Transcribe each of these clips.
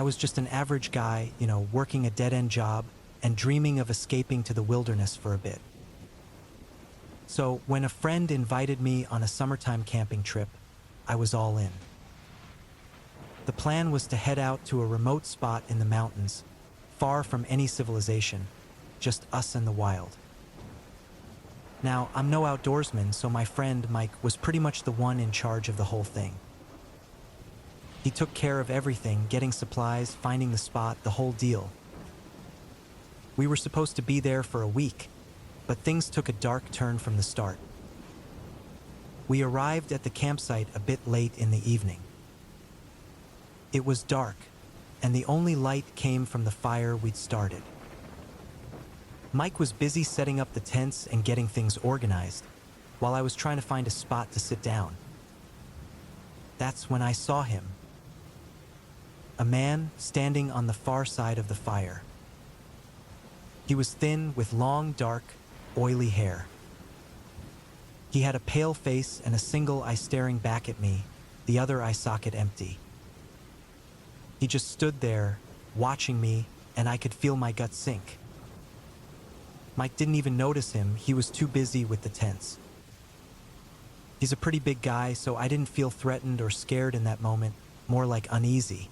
I was just an average guy, working a dead-end job and dreaming of escaping to the wilderness for a bit. So when a friend invited me on a summertime camping trip, I was all in. The plan was to head out to a remote spot in the mountains, far from any civilization, just us and the wild. Now, I'm no outdoorsman, so my friend Mike was pretty much the one in charge of the whole thing. He took care of everything, getting supplies, finding the spot, the whole deal. We were supposed to be there for a week, but things took a dark turn from the start. We arrived at the campsite a bit late in the evening. It was dark, and the only light came from the fire we'd started. Mike was busy setting up the tents and getting things organized, while I was trying to find a spot to sit down. That's when I saw him. A man standing on the far side of the fire. He was thin with long, dark, oily hair. He had a pale face and a single eye staring back at me, the other eye socket empty. He just stood there, watching me, and I could feel my gut sink. Mike didn't even notice him, he was too busy with the tents. He's a pretty big guy, so I didn't feel threatened or scared in that moment, more like uneasy.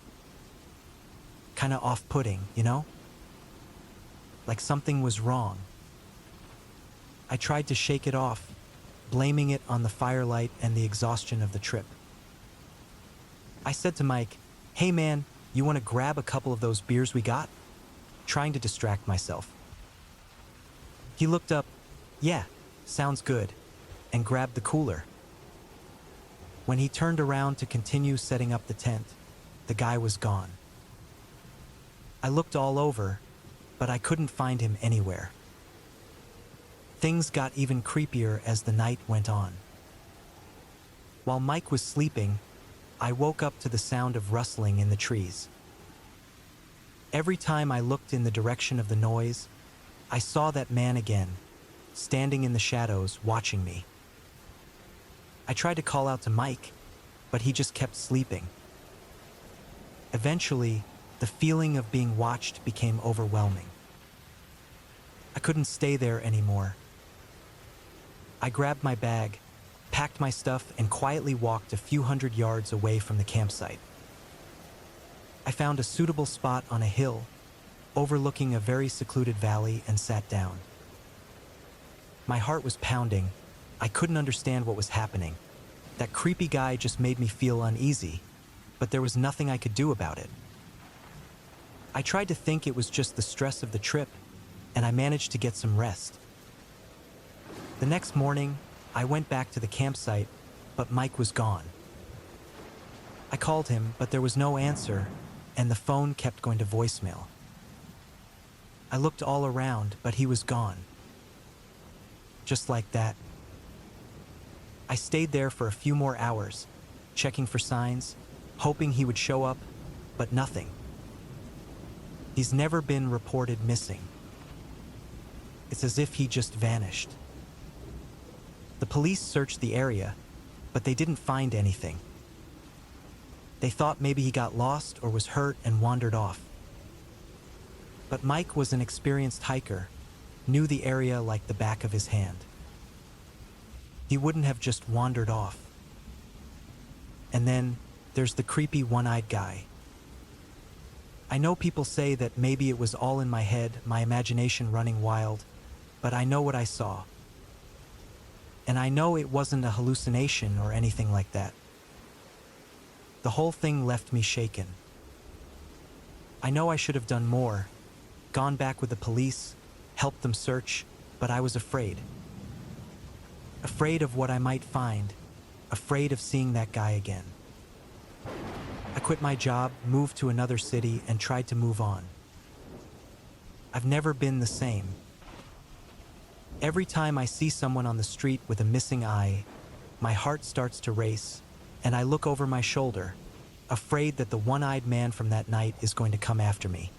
Kinda off-putting, Like something was wrong. I tried to shake it off, blaming it on the firelight and the exhaustion of the trip. I said to Mike, "Hey man, you want to grab a couple of those beers we got?" Trying to distract myself. He looked up, "Yeah, sounds good," and grabbed the cooler. When he turned around to continue setting up the tent, the guy was gone. I looked all over, but I couldn't find him anywhere. Things got even creepier as the night went on. While Mike was sleeping, I woke up to the sound of rustling in the trees. Every time I looked in the direction of the noise, I saw that man again, standing in the shadows, watching me. I tried to call out to Mike, but he just kept sleeping. Eventually, the feeling of being watched became overwhelming. I couldn't stay there anymore. I grabbed my bag, packed my stuff, and quietly walked a few hundred yards away from the campsite. I found a suitable spot on a hill, overlooking a very secluded valley, and sat down. My heart was pounding. I couldn't understand what was happening. That creepy guy just made me feel uneasy, but there was nothing I could do about it. I tried to think it was just the stress of the trip, and I managed to get some rest. The next morning, I went back to the campsite, but Mike was gone. I called him, but there was no answer, and the phone kept going to voicemail. I looked all around, but he was gone. Just like that. I stayed there for a few more hours, checking for signs, hoping he would show up, but nothing. He's never been reported missing. It's as if he just vanished. The police searched the area, but they didn't find anything. They thought maybe he got lost or was hurt and wandered off. But Mike was an experienced hiker, knew the area like the back of his hand. He wouldn't have just wandered off. And then there's the creepy one-eyed guy. I know people say that maybe it was all in my head, my imagination running wild, but I know what I saw. And I know it wasn't a hallucination or anything like that. The whole thing left me shaken. I know I should have done more, gone back with the police, helped them search, but I was afraid. Afraid of what I might find, afraid of seeing that guy again. I quit my job, moved to another city, and tried to move on. I've never been the same. Every time I see someone on the street with a missing eye, my heart starts to race, and I look over my shoulder, afraid that the one-eyed man from that night is going to come after me.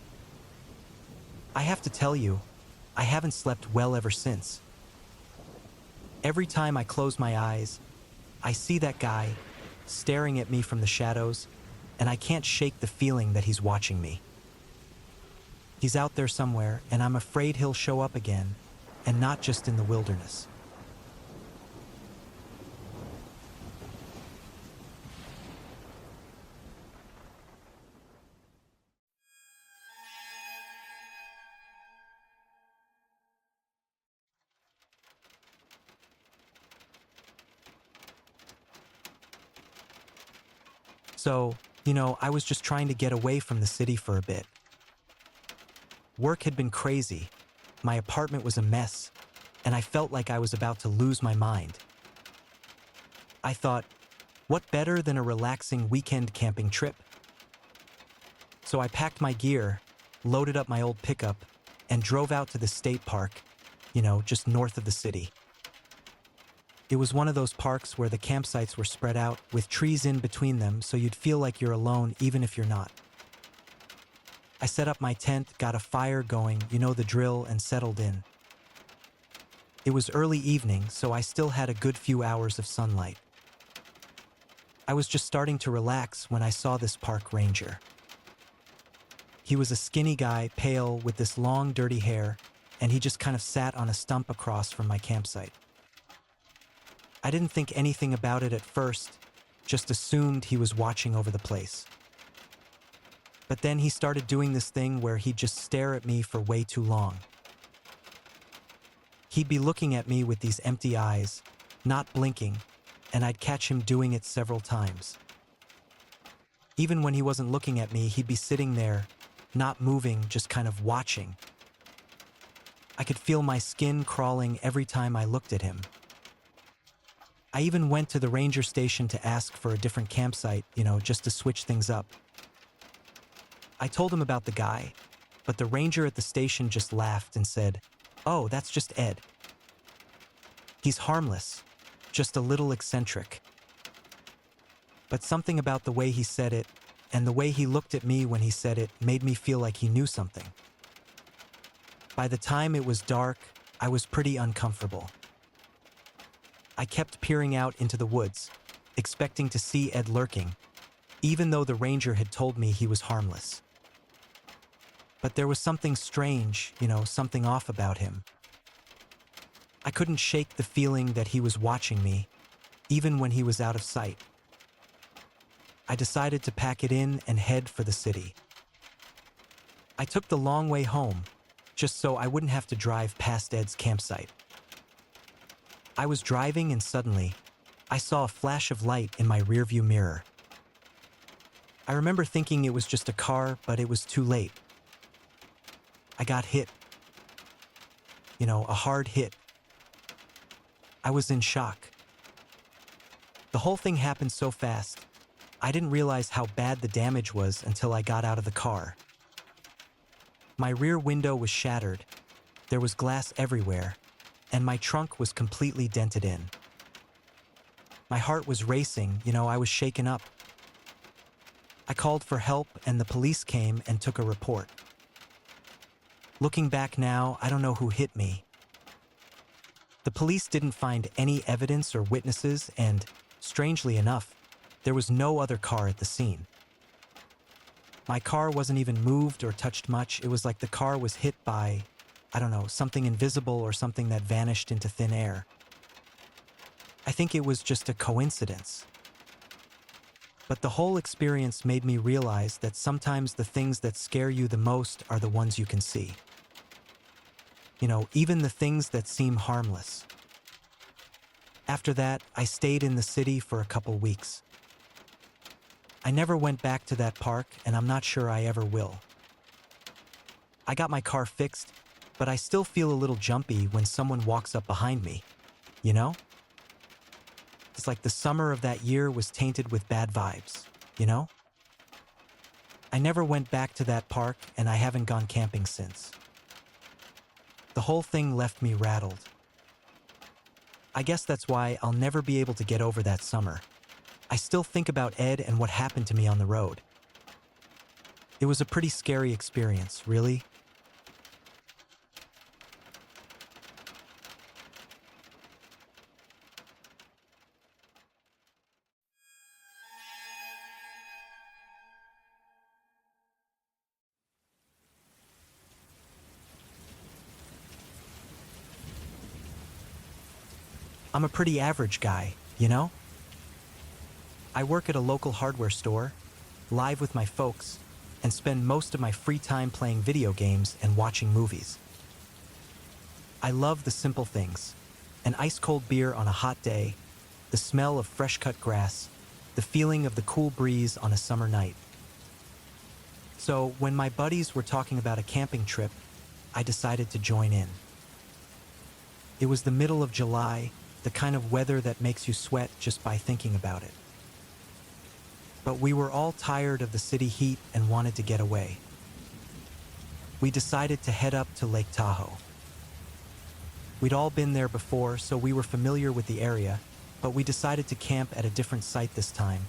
I have to tell you, I haven't slept well ever since. Every time I close my eyes, I see that guy staring at me from the shadows, and I can't shake the feeling that he's watching me. He's out there somewhere, and I'm afraid he'll show up again, and not just in the wilderness. So, I was just trying to get away from the city for a bit. Work had been crazy, my apartment was a mess, and I felt like I was about to lose my mind. I thought, what better than a relaxing weekend camping trip? So I packed my gear, loaded up my old pickup, and drove out to the state park, just north of the city. It was one of those parks where the campsites were spread out, with trees in between them, so you'd feel like you're alone even if you're not. I set up my tent, got a fire going, the drill, and settled in. It was early evening, so I still had a good few hours of sunlight. I was just starting to relax when I saw this park ranger. He was a skinny guy, pale, with this long, dirty hair, and he just kind of sat on a stump across from my campsite. I didn't think anything about it at first, just assumed he was watching over the place. But then he started doing this thing where he'd just stare at me for way too long. He'd be looking at me with these empty eyes, not blinking, and I'd catch him doing it several times. Even when he wasn't looking at me, he'd be sitting there, not moving, just kind of watching. I could feel my skin crawling every time I looked at him. I even went to the ranger station to ask for a different campsite, just to switch things up. I told him about the guy, but the ranger at the station just laughed and said, "Oh, that's just Ed. He's harmless, just a little eccentric." But something about the way he said it, and the way he looked at me when he said it, made me feel like he knew something. By the time it was dark, I was pretty uncomfortable. I kept peering out into the woods, expecting to see Ed lurking, even though the ranger had told me he was harmless. But there was something strange, something off about him. I couldn't shake the feeling that he was watching me, even when he was out of sight. I decided to pack it in and head for the city. I took the long way home, just so I wouldn't have to drive past Ed's campsite. I was driving and suddenly, I saw a flash of light in my rearview mirror. I remember thinking it was just a car, but it was too late. I got hit. A hard hit. I was in shock. The whole thing happened so fast, I didn't realize how bad the damage was until I got out of the car. My rear window was shattered, there was glass everywhere, and my trunk was completely dented in. My heart was racing, I was shaken up. I called for help and the police came and took a report. Looking back now, I don't know who hit me. The police didn't find any evidence or witnesses and, strangely enough, there was no other car at the scene. My car wasn't even moved or touched much. It was like the car was hit by, something invisible or something that vanished into thin air. I think it was just a coincidence. But the whole experience made me realize that sometimes the things that scare you the most are the ones you can see. Even the things that seem harmless. After that, I stayed in the city for a couple weeks. I never went back to that park, and I'm not sure I ever will. I got my car fixed, but I still feel a little jumpy when someone walks up behind me, It's like the summer of that year was tainted with bad vibes, I never went back to that park, and I haven't gone camping since. The whole thing left me rattled. I guess that's why I'll never be able to get over that summer. I still think about Ed and what happened to me on the road. It was a pretty scary experience, really. I'm a pretty average guy, you know? I work at a local hardware store, live with my folks, and spend most of my free time playing video games and watching movies. I love the simple things: an ice-cold beer on a hot day, the smell of fresh-cut grass, the feeling of the cool breeze on a summer night. So, when my buddies were talking about a camping trip, I decided to join in. It was the middle of July, the kind of weather that makes you sweat just by thinking about it. But we were all tired of the city heat and wanted to get away. We decided to head up to Lake Tahoe. We'd all been there before, so we were familiar with the area, but we decided to camp at a different site this time,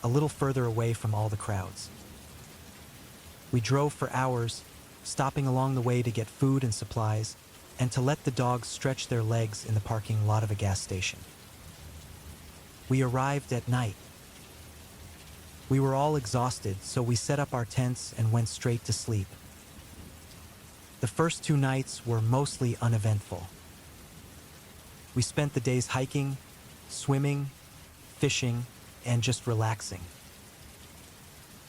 a little further away from all the crowds. We drove for hours, stopping along the way to get food and supplies, and to let the dogs stretch their legs in the parking lot of a gas station. We arrived at night. We were all exhausted, so we set up our tents and went straight to sleep. The first 2 nights were mostly uneventful. We spent the days hiking, swimming, fishing, and just relaxing.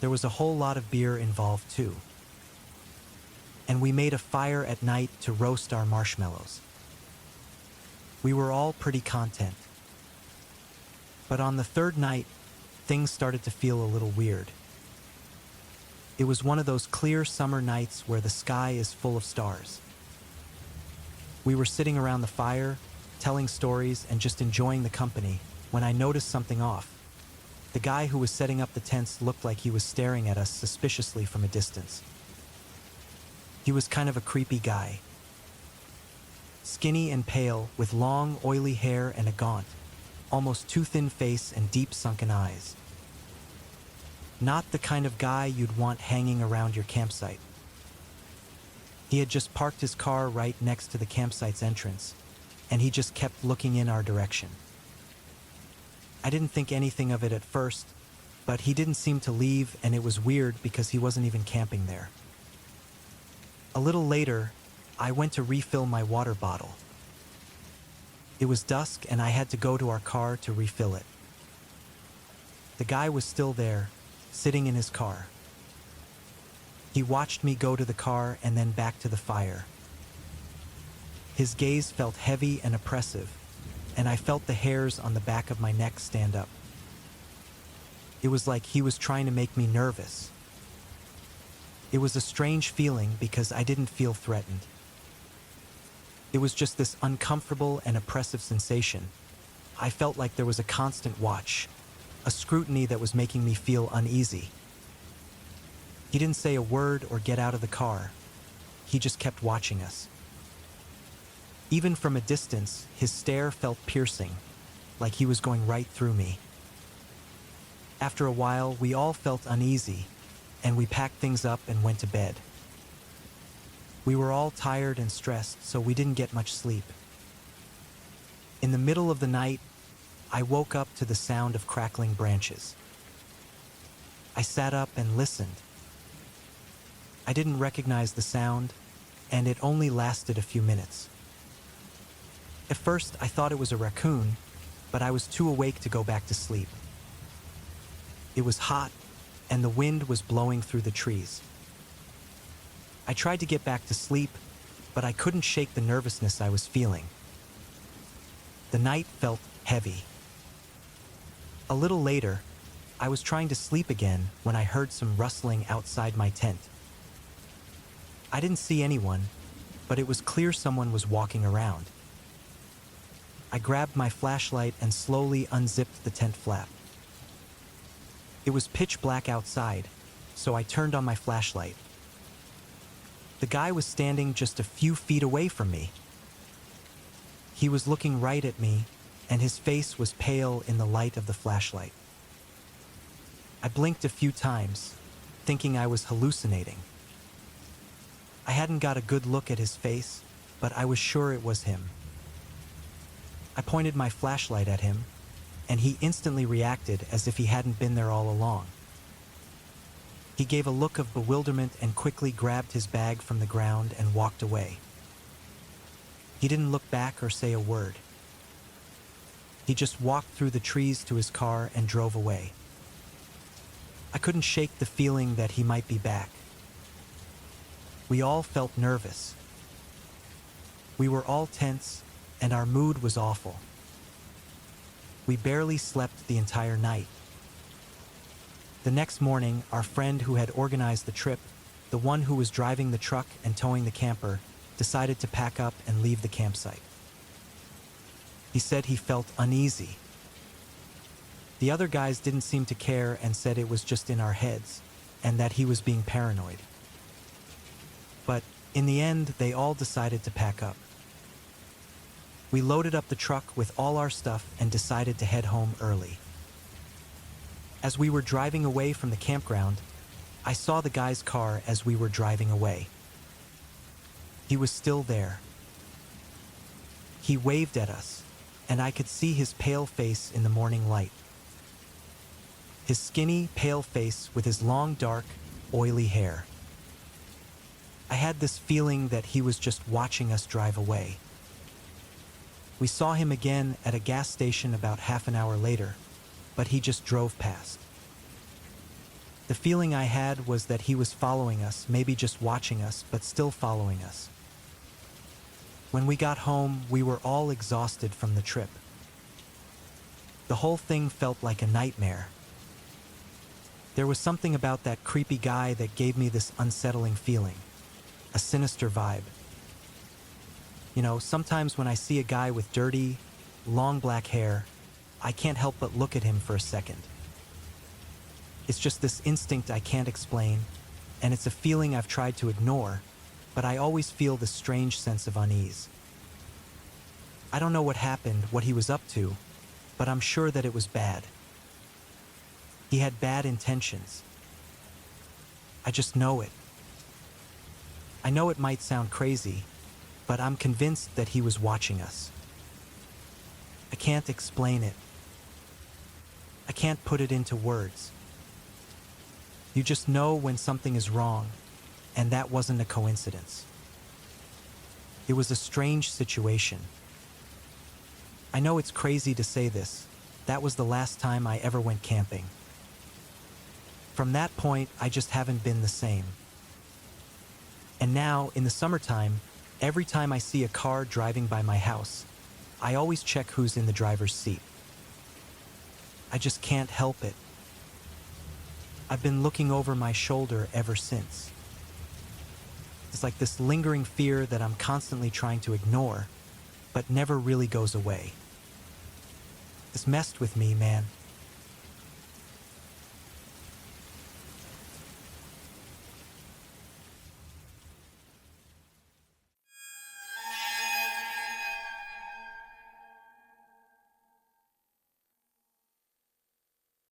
There was a whole lot of beer involved too. And we made a fire at night to roast our marshmallows. We were all pretty content. But on the 3rd night, things started to feel a little weird. It was one of those clear summer nights where the sky is full of stars. We were sitting around the fire, telling stories and just enjoying the company, when I noticed something off. The guy who was setting up the tents looked like he was staring at us suspiciously from a distance. He was kind of a creepy guy. Skinny and pale, with long, oily hair and a gaunt, almost too thin face and deep sunken eyes. Not the kind of guy you'd want hanging around your campsite. He had just parked his car right next to the campsite's entrance, and he just kept looking in our direction. I didn't think anything of it at first, but he didn't seem to leave, and it was weird because he wasn't even camping there. A little later, I went to refill my water bottle. It was dusk and I had to go to our car to refill it. The guy was still there, sitting in his car. He watched me go to the car and then back to the fire. His gaze felt heavy and oppressive, and I felt the hairs on the back of my neck stand up. It was like he was trying to make me nervous. It was a strange feeling because I didn't feel threatened. It was just this uncomfortable and oppressive sensation. I felt like there was a constant watch, a scrutiny that was making me feel uneasy. He didn't say a word or get out of the car. He just kept watching us. Even from a distance, his stare felt piercing, like he was going right through me. After a while, we all felt uneasy, and we packed things up and went to bed. We were all tired and stressed, so we didn't get much sleep. In the middle of the night, I woke up to the sound of crackling branches. I sat up and listened. I didn't recognize the sound, and it only lasted a few minutes. At first, I thought it was a raccoon, but I was too awake to go back to sleep. It was hot, and the wind was blowing through the trees. I tried to get back to sleep, but I couldn't shake the nervousness I was feeling. The night felt heavy. A little later, I was trying to sleep again when I heard some rustling outside my tent. I didn't see anyone, but it was clear someone was walking around. I grabbed my flashlight and slowly unzipped the tent flap. It was pitch black outside, so I turned on my flashlight. The guy was standing just a few feet away from me. He was looking right at me, and his face was pale in the light of the flashlight. I blinked a few times, thinking I was hallucinating. I hadn't got a good look at his face, but I was sure it was him. I pointed my flashlight at him, and he instantly reacted as if he hadn't been there all along. He gave a look of bewilderment and quickly grabbed his bag from the ground and walked away. He didn't look back or say a word. He just walked through the trees to his car and drove away. I couldn't shake the feeling that he might be back. We all felt nervous. We were all tense, and our mood was awful. We barely slept the entire night. The next morning, our friend who had organized the trip, the one who was driving the truck and towing the camper, decided to pack up and leave the campsite. He said he felt uneasy. The other guys didn't seem to care and said it was just in our heads, and that he was being paranoid. But in the end, they all decided to pack up. We loaded up the truck with all our stuff and decided to head home early. As we were driving away from the campground, I saw the guy's car as we were driving away. He was still there. He waved at us, and I could see his pale face in the morning light. His skinny, pale face with his long, dark, oily hair. I had this feeling that he was just watching us drive away. We saw him again at a gas station about half an hour later, but he just drove past. The feeling I had was that he was following us, maybe just watching us, but still following us. When we got home, we were all exhausted from the trip. The whole thing felt like a nightmare. There was something about that creepy guy that gave me this unsettling feeling, a sinister vibe. You know, sometimes when I see a guy with dirty, long black hair, I can't help but look at him for a second. It's just this instinct I can't explain, and it's a feeling I've tried to ignore, but I always feel this strange sense of unease. I don't know what happened, what he was up to, but I'm sure that it was bad. He had bad intentions. I just know it. I know it might sound crazy, but I'm convinced that he was watching us. I can't explain it. I can't put it into words. You just know when something is wrong, and that wasn't a coincidence. It was a strange situation. I know it's crazy to say this. That was the last time I ever went camping. From that point, I just haven't been the same. And now, in the summertime, every time I see a car driving by my house, I always check who's in the driver's seat. I just can't help it. I've been looking over my shoulder ever since. It's like this lingering fear that I'm constantly trying to ignore, but never really goes away. This messed with me, man.